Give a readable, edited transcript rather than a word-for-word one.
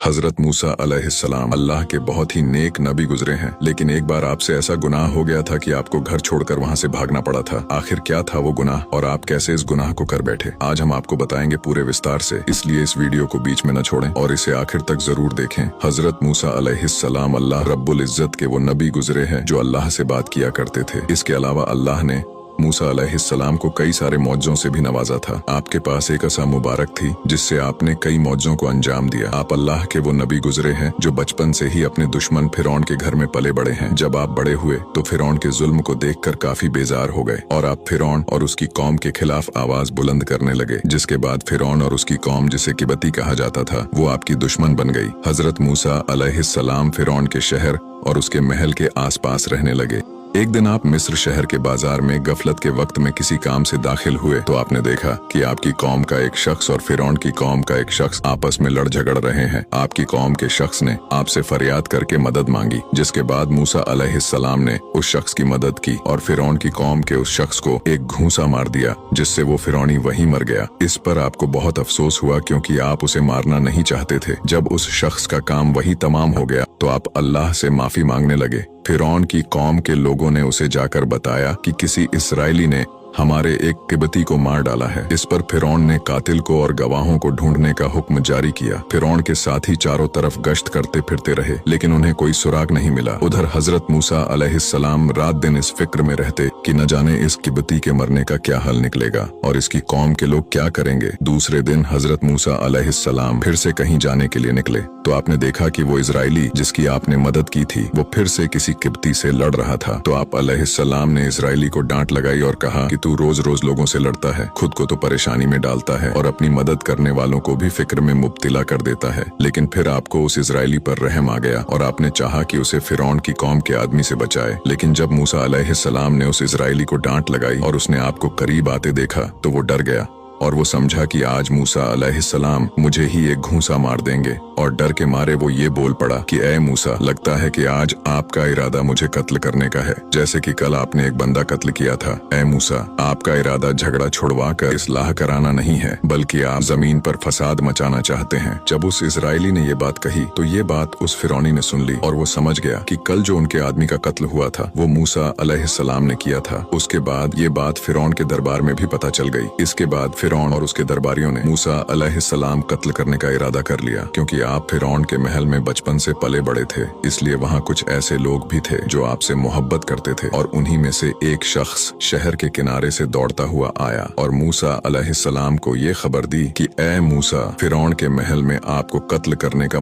हजरत मूसा अलैहिस्सलाम अल्लाह के बहुत ही नेक नबी गुजरे हैं, लेकिन एक बार आपसे ऐसा गुनाह हो गया था कि आपको घर छोड़कर वहां से भागना पड़ा था। आखिर क्या था वो गुनाह और आप कैसे इस गुनाह को कर बैठे, आज हम आपको बताएंगे पूरे विस्तार से, इसलिए इस वीडियो को बीच में न छोड़ें और इसे आखिर तक जरूर देखें। हजरत मूसा अलैहिस्सलाम अल्लाह रब्बुल इज्जत के वो नबी गुजरे हैं जो अल्लाह से बात किया करते थे। इसके अलावा अल्लाह ने मूसा अलैहिस्सलाम को कई सारे मौजों से भी नवाजा था। आपके पास एक असा मुबारक थी जिससे आपने कई मौजों को अंजाम दिया। आप अल्लाह के वो नबी गुजरे हैं जो बचपन से ही अपने दुश्मन फिरौन के घर में पले बड़े हैं। जब आप बड़े हुए तो फिरौन के जुल्म को देखकर काफी बेजार हो गए और आप फिरौन और उसकी कौम के खिलाफ आवाज बुलंद करने लगे, जिसके बाद फिरौन और उसकी कौम, जिसे किबती कहा जाता था, वो आपकी दुश्मन बन गई। हजरत मूसा अलैहिस्सलाम फिरौन के शहर और उसके महल के आसपास रहने लगे। एक दिन आप मिस्र शहर के बाजार में गफलत के वक्त में किसी काम से दाखिल हुए तो आपने देखा कि आपकी कौम का एक शख्स और फिरौन की कौम का एक शख्स आपस में लड़ झगड़ रहे हैं। आपकी कौम के शख्स ने आपसे फरियाद करके मदद मांगी, जिसके बाद मूसा अलैहिस्सलाम ने उस शख्स की मदद की और फिरौन की कौम के उस शख्स को एक घूंसा मार दिया, जिससे वो फिरौनी वहीं मर गया। इस पर आपको बहुत अफसोस हुआ क्योंकि आप उसे मारना नहीं चाहते थे। जब उस शख्स का काम वही तमाम हो गया तो आप अल्लाह से माफी मांगने लगे। फिरौन की कौम के लोगों ने उसे जाकर बताया कि किसी इस्राएली ने हमारे एक किबती को मार डाला है। इस पर फिरौन ने कातिल को और गवाहों को ढूंढने का हुक्म जारी किया। फिरौन के साथी चारों तरफ गश्त करते फिरते रहे, लेकिन उन्हें कोई सुराग नहीं मिला। उधर हजरत मूसा अलैहिस्सलाम रात दिन इस फिक्र में रहते कि न जाने इस किबती के मरने का क्या हल निकलेगा और इसकी कौम के लोग क्या करेंगे। दूसरे दिन हजरत मूसा अलैहिस्सलाम फिर से कहीं जाने के लिए निकले तो आपने देखा कि वो इजराइली जिसकी आपने मदद की थी वो फिर से किसी किबती से लड़ रहा था। तो आप अलैहिस्सलाम ने इजराइली को डांट लगाई और कहा कि तू रोज रोज लोगों से लड़ता है, खुद को तो परेशानी में डालता है और अपनी मदद करने वालों को भी फिक्र में मुब्तिला कर देता है। लेकिन फिर आपको उस इजराइली पर रहम आ गया और आपने चाहा कि उसे फिरौन की कौम के आदमी से बचाए। लेकिन जब मूसा अलैहिस्सलाम ने उस इजराइली को डांट लगाई और उसने आपको करीब आते देखा तो वो डर गया और वो समझा कि आज मूसा अलैहिस्सलाम मुझे ही एक घूंसा मार देंगे और डर के मारे वो ये बोल पड़ा कि ए मूसा, लगता है कि आज आपका इरादा मुझे कत्ल करने का है, जैसे कि कल आपने एक बंदा कत्ल किया था। ए मूसा, आपका इरादा झगड़ा छुड़वा कर इस्लाह कराना नहीं है, बल्कि आप जमीन पर फसाद मचाना चाहते हैं। जब उस इजराइली ने ये बात कही तो ये बात उस फिरौनी ने सुन ली और वो समझ गया कि कल जो उनके आदमी का कत्ल हुआ था वो मूसा अलैहिस्सलाम ने किया था। उसके बाद ये बात फिरौन के दरबार में भी पता चल गई। इसके बाद फिरौन और उसके दरबारियों ने मूसा अलैहिस्सलाम कत्ल करने का इरादा कर लिया। क्योंकि आप फिरौन के महल में बचपन से पले बड़े थे, इसलिए वहाँ कुछ ऐसे लोग भी थे जो आपसे मोहब्बत करते थे और उन्हीं में से एक शख्स शहर के किनारे से दौड़ता हुआ आया और मूसा अलैहिस्सलाम को ये खबर दी कि ए मूसा, फिरौन के महल में आपको कत्ल करने का